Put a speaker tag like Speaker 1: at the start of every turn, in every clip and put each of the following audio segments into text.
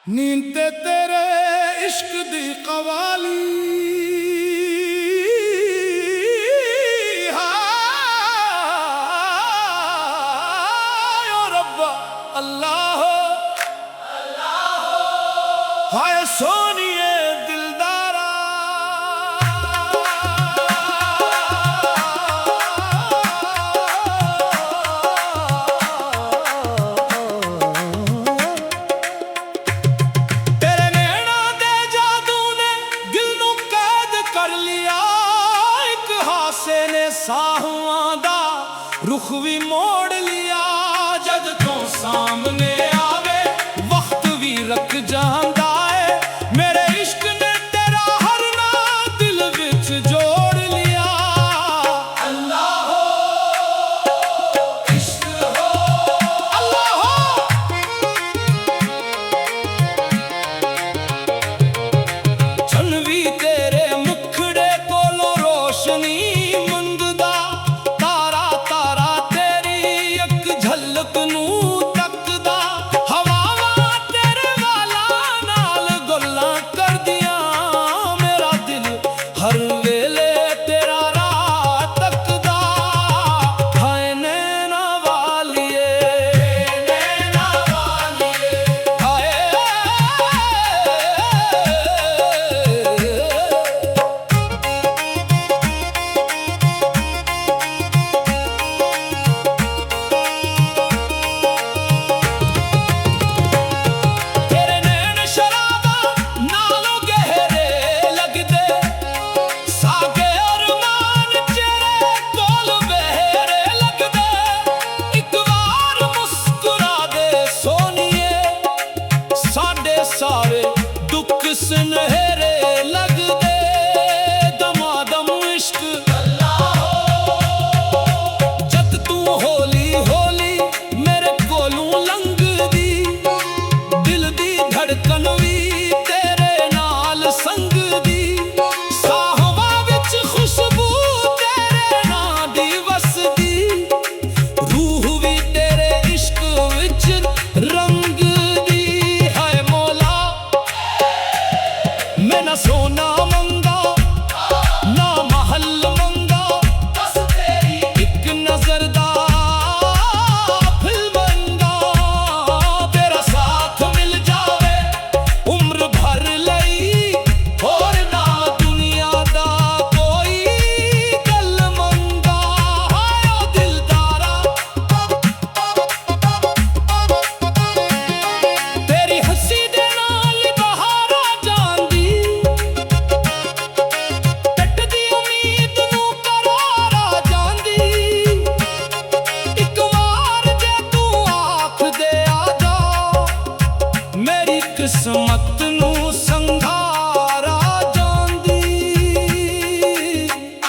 Speaker 1: नींद ते तेरे इश्क दी कवाली हाय ओ रब्बा अल्लाह हाय सोनिए दिलदारा तेरे नैना दे जादू ने दिल नू कैद कर लिया। एक हासे ने साहुआं दा रुख भी मोड़ लिया। जद तो सामने आवे वक्त भी रख जांदा है। मेरे इश्क ने तेरा हर ना दिल विच जोड़ लिया। अल्लाह हो इश्क हो अल्लाह हो छनवी तेरे मुखड़े कोलों रोशनी मंगदा। तारा तारा तेरी एक झलक नू तकदा। हवावां तेरे वाला नाल गल्लां करदियां। मेरा दिल हर वेले तेरा राह तकदा। हाय नैना वालिए हाय तेरे नैन शराबा नालों गहरे लगदे। सागे अरमान चेहरे कोल बहरे लगदे। एक बार मुस्कुरा दे सोनिए साडे सारे दुख सुनहरे लगदे। दमादम इश्क जद तू होली होली मेरे कोलों लंघदी। दिल दी धड़कन भी तेरे नाल संगदी। साहवां विच खुशबू तेरे नां दी वसदी। रूह भी तेरे इश्क विच रंगदी। हाय मौला मैं ना सोना मंगा ना महल मंगा। बस तेरी एक नजर दा फिल मंगा। तेरा साथ मिल जावे उम्र भर लई। और ना दुनिया दा कोई गल मंगा। हाय ओ दिलदारा तेरी हंसी दे नाल बहारा जांदी। टटदी उम्मीद नू करारा जांदी। एक वार जे तू आख दे आजा मेरी किस्मत नू संघारा जांदी।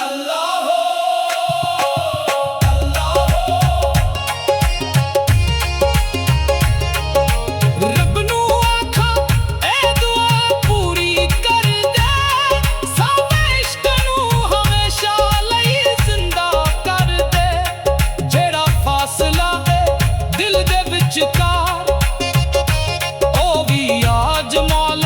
Speaker 1: अल्लाह हो रब नू आखा ए दुआ पूरी कर दे। साडे इश्क नू हमेशा लई जिंदा कर दे। जेड़ा फासला है दिल दे विचकार ओ भी आज मौला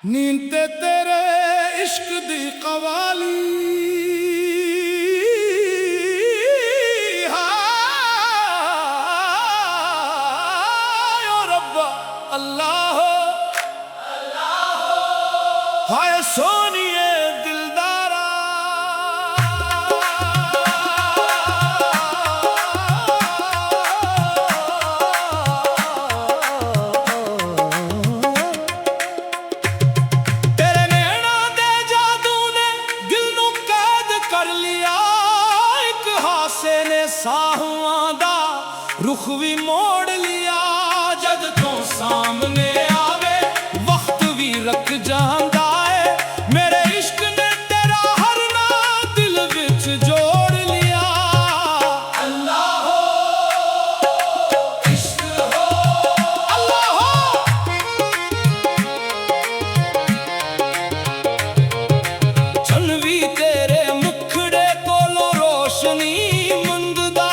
Speaker 1: नींद ते तेरे इश्क दी कवाली अल्लाह हाय सोनिए दिलदारा तेरे नैना दे जादू ने दिल नू कैद कर लिया एक हासे ने साहुआं दा रुख भी मोड़ लिया जद तो सामने आवे वक्त भी रख जांदा है मेरे इश्क ने तेरा हर ना दिल विच जोड़ लिया अल्लाह हो इश्क हो अल्लाह हो चनवी तेरे मुखड़े कोलों रोशनी मंगदा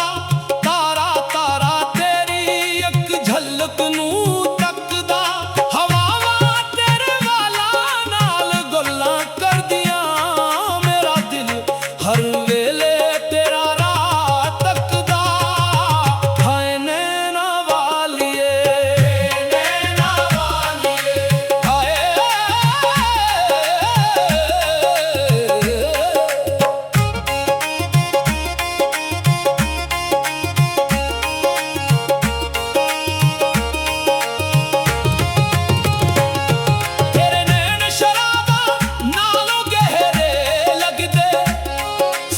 Speaker 1: तारा तारा तेरी एक झलक नू तकदा हवावां तेरे वाला नाल गल्लां करदियां मेरा दिल हर वेले तेरा राह तकदा हाय नैना वालिए हाय तेरे नैन शराबा नालों गहरे लगदे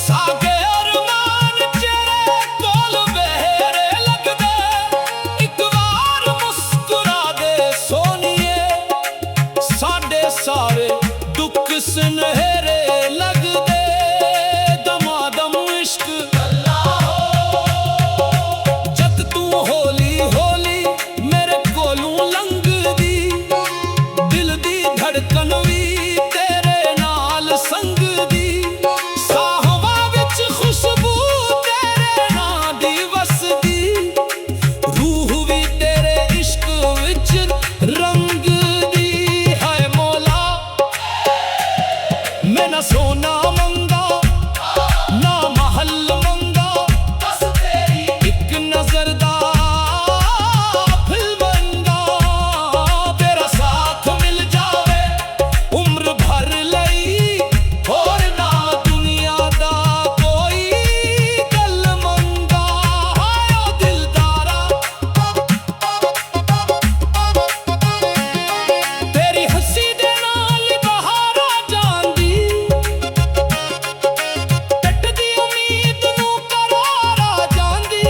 Speaker 1: सागे अरमान चेहरे कोल बहरे लगदे एक बार मुस्कुरा दे सोनिए साडे सारे दुख सुनहरे लगदे दमादम इश्क जद तू होली होली मेरे कोलों लंघदी दिल दी धड़कन भी तेरे नाल संगदी साहवां विच खुशबू तेरे नां दी वसदी रूह भी तेरे इश्क विच रंगदी हाय मौला मैं ना सोना मंगा ना महल मंगा बस तेरी एक नजर दा फिल बनगा तेरा साथ मिल जावे उम्र भर लई और ना दुनिया दा कोई गल मंगा हाय ओ दिलदारा तेरी हंसी दे नाल बहारा जांदी टटदी उम्मीद नू करारा जांदी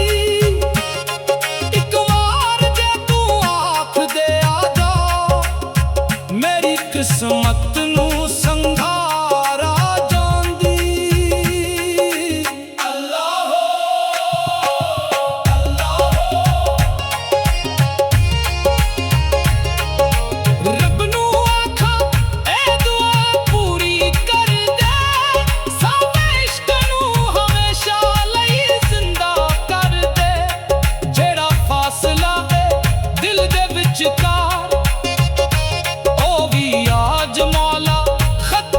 Speaker 1: एक वार जे तू आख दे आ जा मेरी किस्मत नू संघारा जांदी अल्लाह रब नू आखा ए दुआ पूरी कर दे सावे इश्क नू हमेशा लई जिंदा कर दे जेड़ा फासला है दिल दे विचकार ओ भी आज मौला खत्म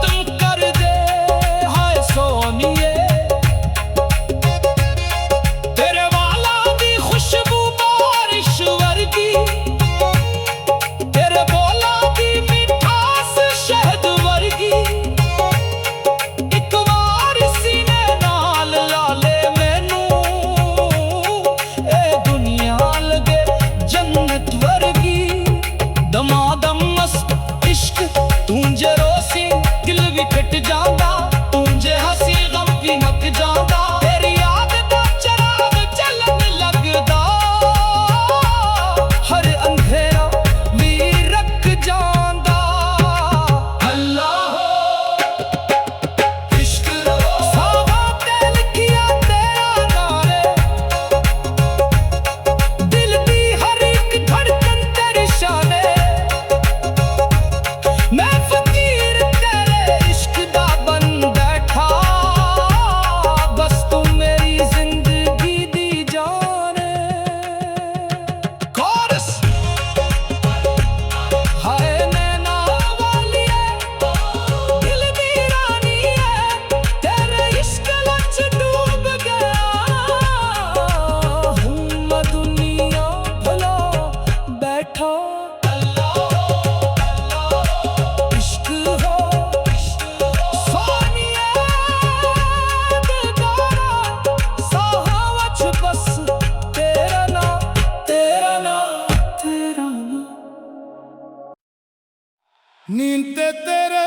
Speaker 1: नींद ते तेरे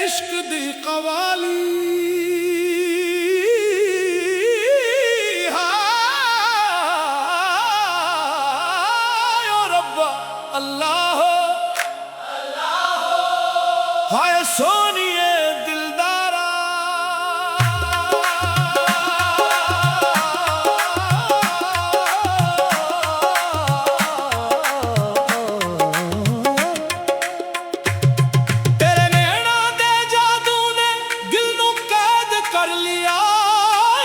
Speaker 1: इश्क दी कवाली हाय ओ रब्बा अल्लाह हाय सोनिए दिलदारा तेरे नैना दे जादू ने दिल नू कैद कर लिया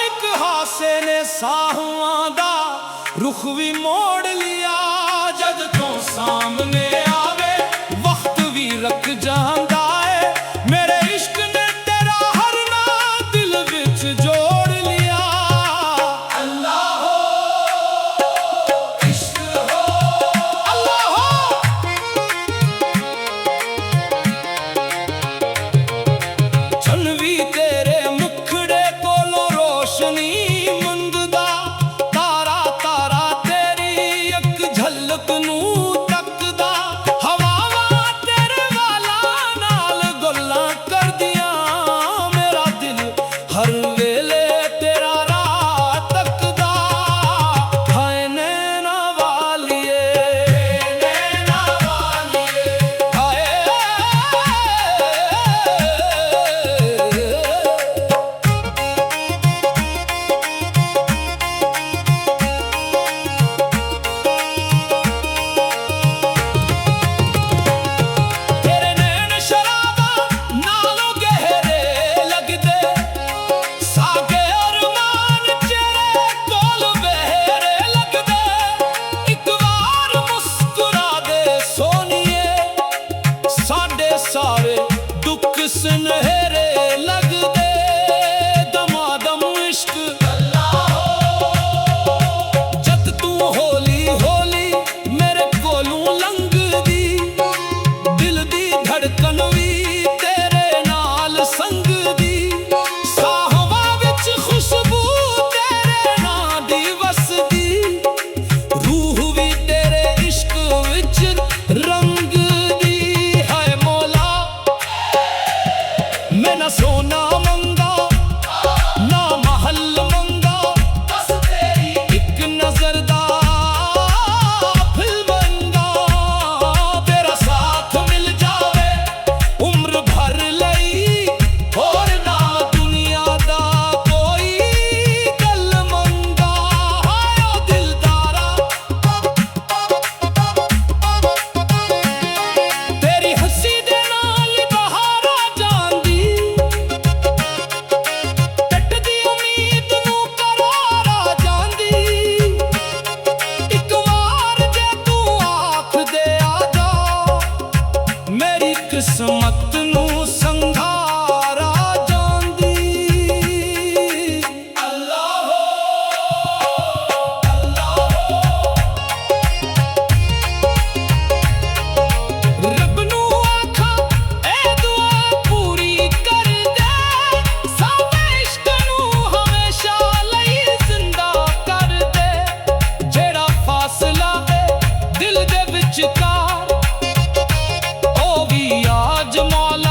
Speaker 1: एक हासे ने साहुआं दा रुख भी मोड़ लिया जद तो सामने आवे वक्त भी रख जांदा सारे दुख सुनहरे लग दे दमादम इश्क जद तू होली होली मेरे कोलों लंघ दी दिल दी धड़कन भी तेरे नाल संग दी साहवा विच खुशबू तेरे नां दी वसदी रूह भी तेरे इश्क विच रंग मैं ना सोना मंगा ना महल मंगा बस तेरी एक नजर दा फिल्म मंगा तेरा साथ मिल जावे उम्र भर लई और ना दुनिया दा कोई गल मंगा हाय ओ दिलदारा तेरी हंसी दे नाल बहारा जांदी किस्मत नू संघारा जांदी अल्लाह रब नू आखा ए दुआ पूरी कर दे साडे इश्क नू हमेशा लई जिंदा कर दे जेड़ा फासला है दिल दे विचकार आज मौला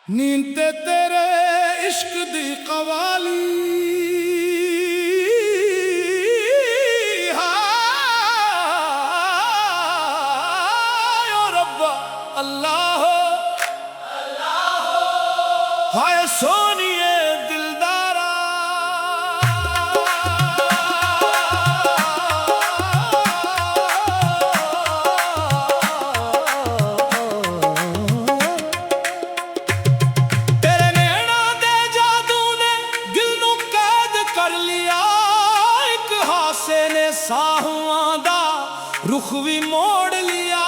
Speaker 1: नींद ते तेरे इश्क दी कवाली अल्लाह हाय सोनिए दिलदारा तेरे नैना दे जादू ने दिल नू कैद कर लिया एक हासे ने साहुआं दा रुख भी मोड़ लिया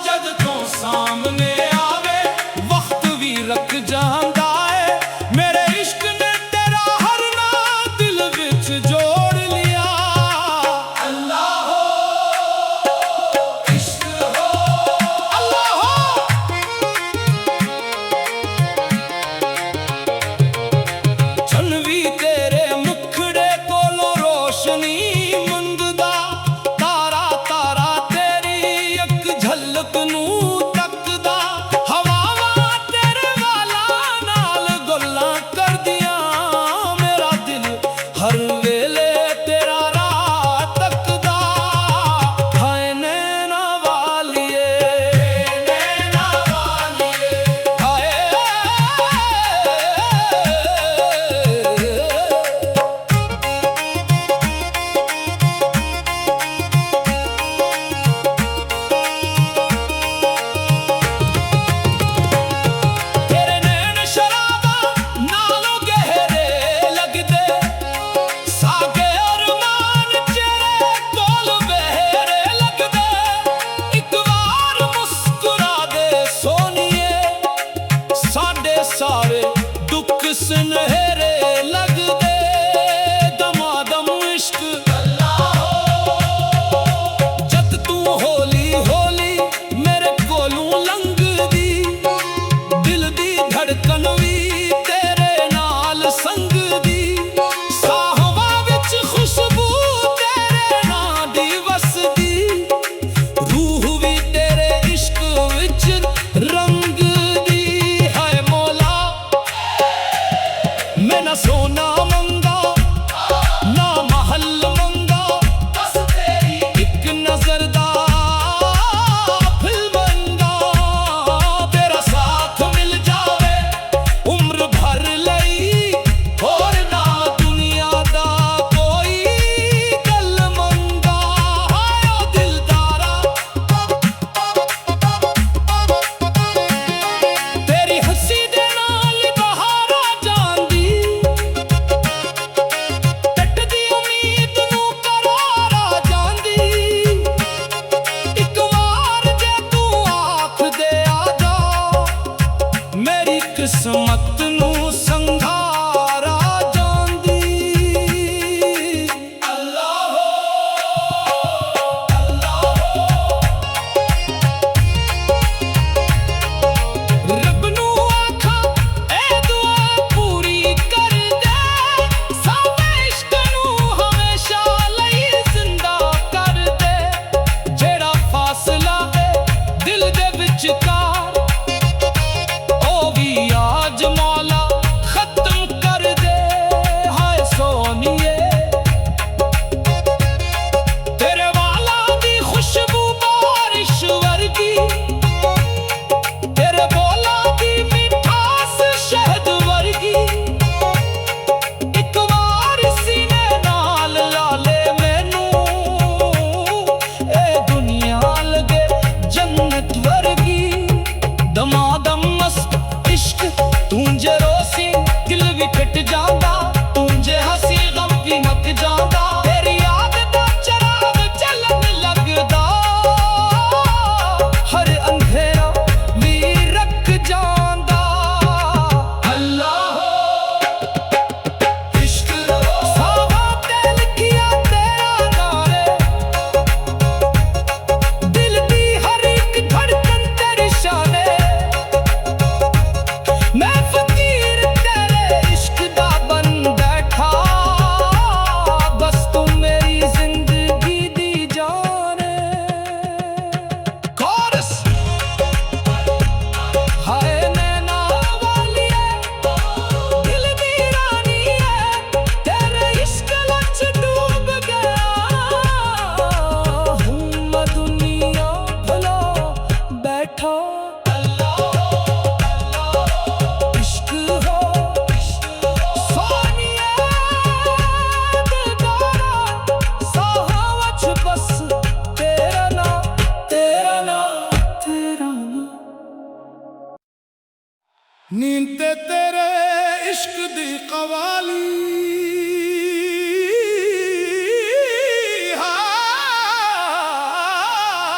Speaker 1: जद तो सामने आवे वक्त भी रख जांदा है मेरे इश्क ने तेरा हर ना दिल विच जोड़ लिया अल्लाह हो इश्क हो अल्लाह हो छनवी तेरे मुखड़े कोलों रोशनी मंगदा तारा तारा तेरी एक झलक नू तकदा हवावां तेरे वाला नाल गल्लां करदियां मेरा दिल हर वेले तेरा राह तकदा हाय नैना वालिए हाय तेरे नैन शराबा नालों गहरे लगदे सागे अरमान चेहरे कोल बहरे लगदे एक बार मुस्कुरा दे सोनिए साडे सारे दुख सुनहरे लगदे दमादम इश्क जद तू होली होली मेरे कोलों लंघदी दिल दी धड़कन भी तेरे नाल संगदी साहवां विच खुशबू तेरे नां दी वसदी रूह भी तेरे इश्क विच रंगदी हाय मौला मैं ना सोना मंगा ना महल मंगा बस तेरी एक नजर दा फिल्म मंगा तेरा साथ मिल जावे उम्र भर लई और ना दुनिया दा कोई गल मंगा हाय ओ दिलदारा तेरी हंसी दे नाल बहारा जांदी टटदी उम्मीद नू करारा जांदी एक वार जे तू आख दे आ जा मेरी किस्मत नू संघारा जांदी अल्लाह रब नू आखा ए दुआ पूरी कर दे साडे इश्क नू हमेशा लई जिंदा कर दे जेड़ा फासला है दिल दे विचकार ओ भी आज मौला इश्क दी कवाली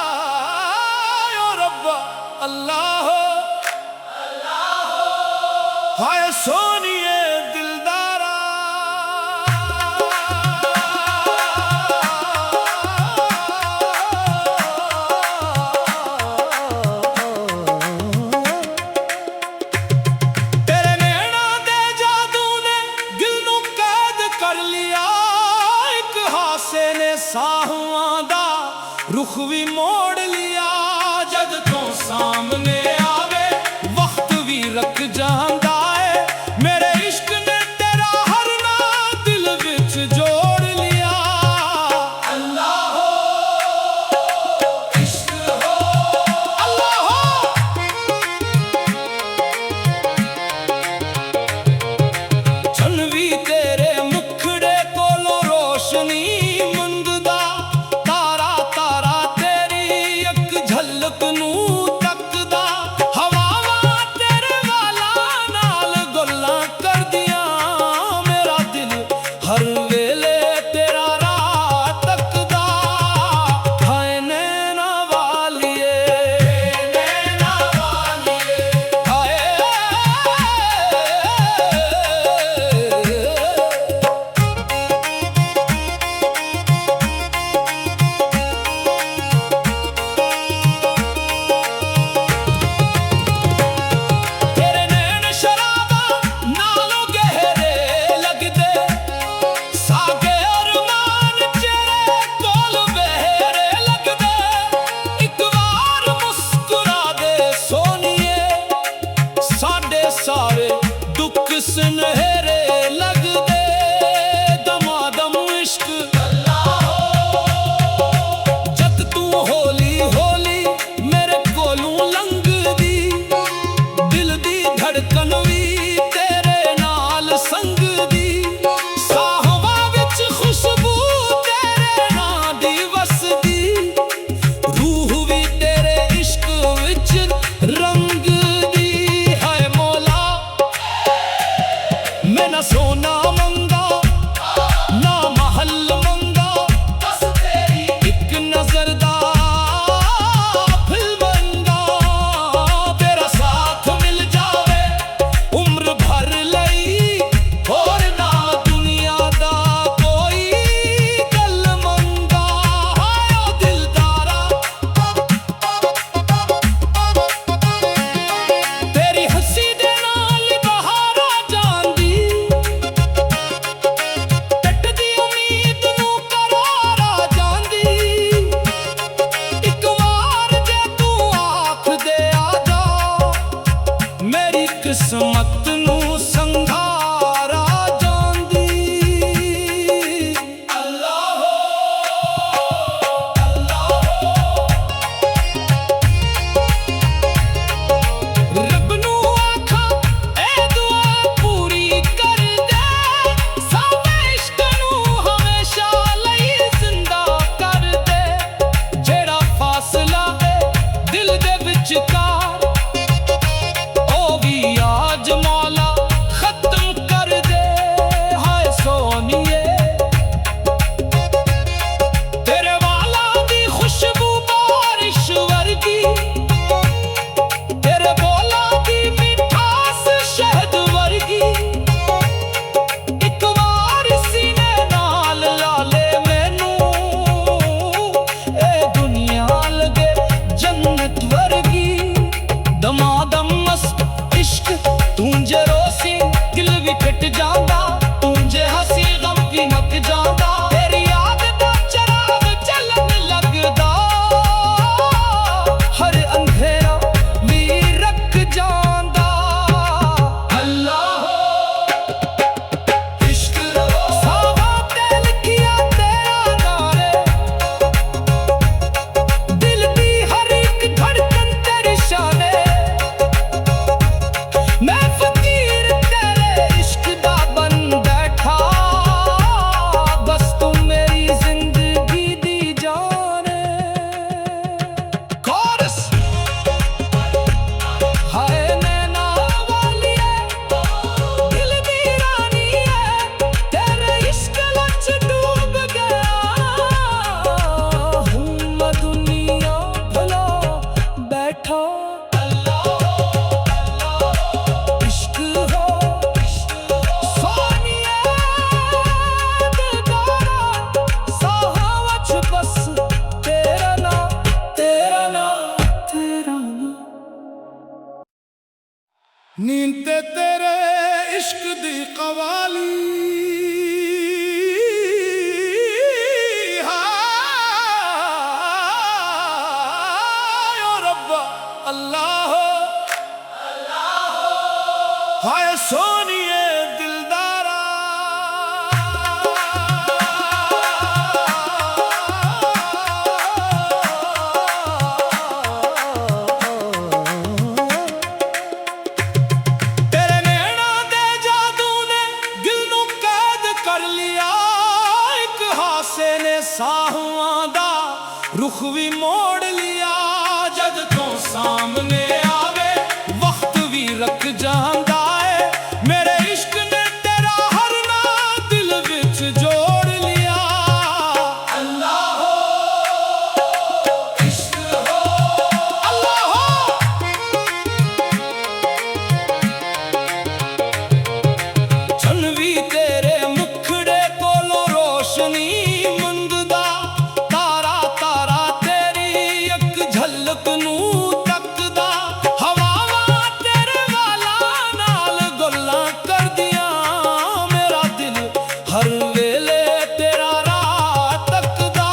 Speaker 1: हाय ओ रब्बा अल्लाह हाय सोनिए दिलदारा तेरे नैना दे जादू ने दिल नू कैद कर लिया एक हासे ने साहुआं दा रुख भी मोड़ लिया जद तो सामने आवे वक्त भी रख जांदा सारे दुख सुनहरे लग दे दमादम इश्क जद तू होली होली मेरे कोलों लंघ दी दिल दी धड़कन भी तेरे नाल संग दी साहवा विच खुशबू तेरे नां दी वसदी रूह भी तेरे इश्क विच रंग ना सोना मंगा ना महल मंगा बस तेरी एक नजर दा फिल मंगा तेरा साथ मिल जावे उम्र भर लई और ना दुनिया दा कोई गल मंगा हाय ओ दिलदारा तेरी हंसी दे नाल बहारा जांदी किस्मत नू संघारा जांदी अल्लाह रब नू आखा ए दुआ पूरी कर दे साडे इश्क नू हमेशा लई जिंदा कर दे जेड़ा फासला है दिल दे विचकार आज मौला इश्क दी कवाली हाय ओ रब्बा अल्लाह हाय सोनिए दिलदारा तेरे नैना दे जादू ने दिल नू कैद कर लिया एक हासे ने साहुआं दा रुख भी मोड़ लिया जद तो सामने आवे वक्त भी रख जांदा है मेरे इश्क ने तेरा हर ना दिल विच जोड़ लिया अल्लाह हो इश्क हो अल्लाह हो चनवी तेरे मुखड़े कोलो रोशनी मंगदा तारा तारा तेरी एक झलक नू तकदा हवावां तेरे वाला नाल गल्लां करदियां मेरा दिल हर वेले तेरा राह तकदा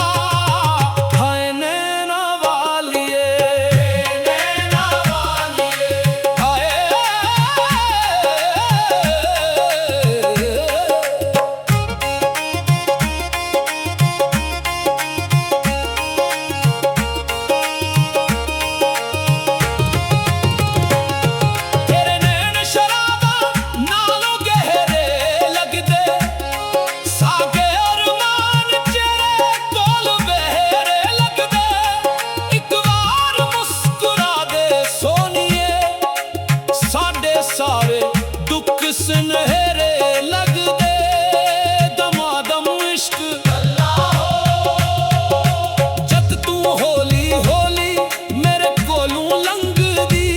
Speaker 1: हाय नैना वालिए हाय तेरे नैन शराबा नालों गहरे लगदे सागे अरमान चेहरे कोल बहरे लगदे एक बार मुस्कुरा दे सोनिए साडे सारे दुख सुनहरे लगदे दमादम इश्क जद तू होली होली मेरे कोलों लंघदी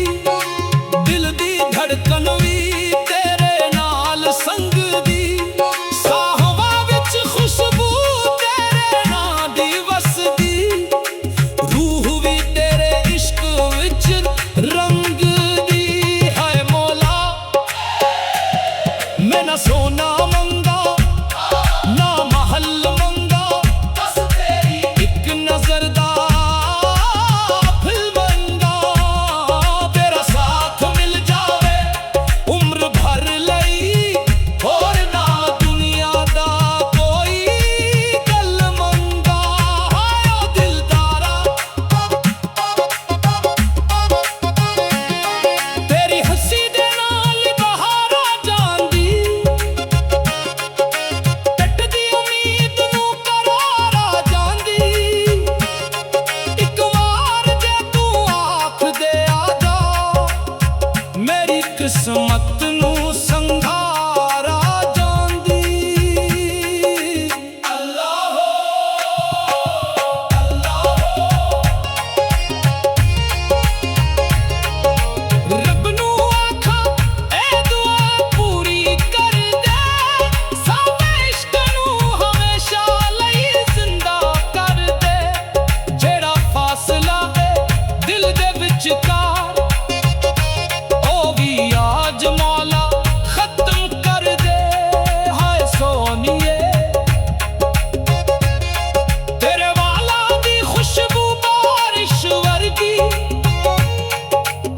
Speaker 1: दिल दी धड़कन भी तेरे नाल संगदी साहवा विच खुशबू तेरे नां दी वसदी रूह भी तेरे इश्क विच रंगदी हाय मौला मैं ना सोना मंगा ना महल मंगा बस तेरी एक नजर दा फिल्म मंगा तेरा साथ मिल जावे उम्र भर लई और ना दुनिया दा कोई गल मंगा हाय ओ दिलदारा तेरी हंसी दे नाल बहारा जांदी टटदी उम्मीद नू करारा जांदी एक वार जे तू आख दे आजा मेरी किस्मत नू संघारा जांदी अल्लाह हो रब नू आखा ए दुआ पूरी कर दे साडे इश्क नू हमेशा लई जिंदा कर दे जेड़ा फासला है दिल दे विचकार ओ भी आज मौला खत्म कर दे हाय सोनिए तेरे वाला दी खुशबू बारिश वर्गी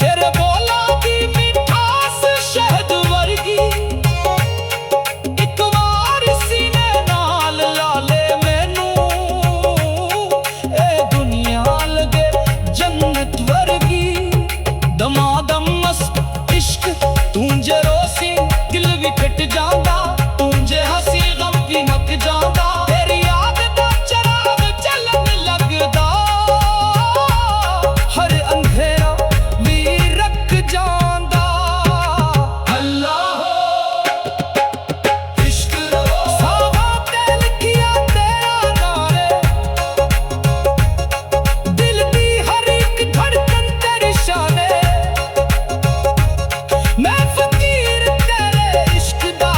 Speaker 1: तेरे बोला दी मिठास शहद वर्गी एक बार सीने नाल ला ले मैनू ए दुनिया लगे जन्नत वर्गी दमादम मस्त इश्क तूं जे रोसी दिल भी कट जांदा तूं जे हंसी गम भी मक जांदा तेरी याद दा चराग चलन लगदा हर अंधेरा भी रख जांदा अल्लाह हो इश्क सावा ते लिखिया तेरा नारे दिल दी हर एक धड़कन तेरी शाने मैं फकीर तेरे इश्क दा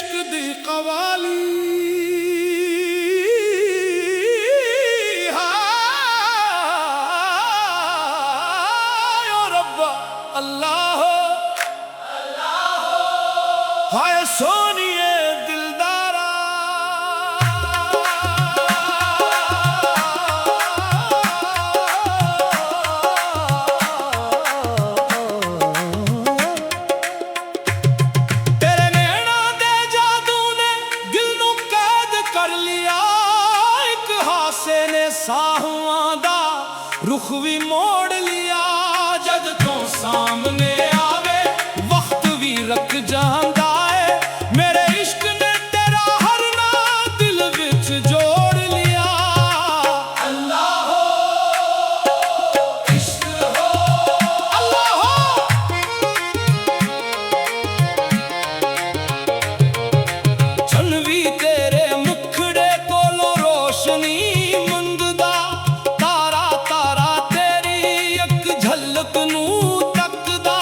Speaker 1: इश्क दी कवाली हाय ओ रब्बा अल्लाह हाय सोनिए दिलदारा तेरे नैना दे जादू ने दिल नू कैद कर लिया एक हासे ने साहुआं दा रुख भी मोड़ लिया जद तो सामने आवे वक्त भी रख जांदा मेरे इश्क ने तेरा हर ना दिल विच जोड़ लिया अल्लाह हो इश्क हो अल्लाह हो चनवी तेरे मुखड़े कोलों रोशनी मंगदा तारा तारा तेरी एक झलक नू तकदा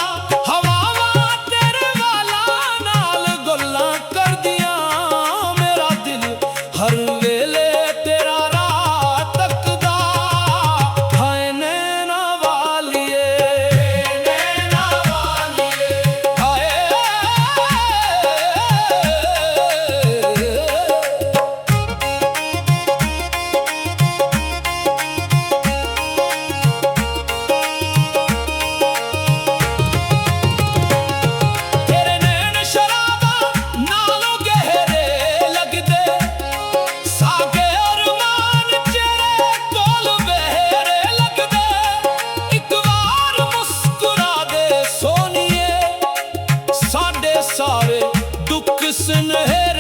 Speaker 1: हवावां तेरे वाला नाल गल्लां करदियां मेरा दिल हर वेले तेरा राह तकदा हाय नैना वालिए हाय तेरे नैन शराबा नालों गहरे लगदे सागे अरमान चेहरे कोल बहरे लगदे एक बार मुस्कुरा दे सोनिए साडे सारे दुख सुनहरे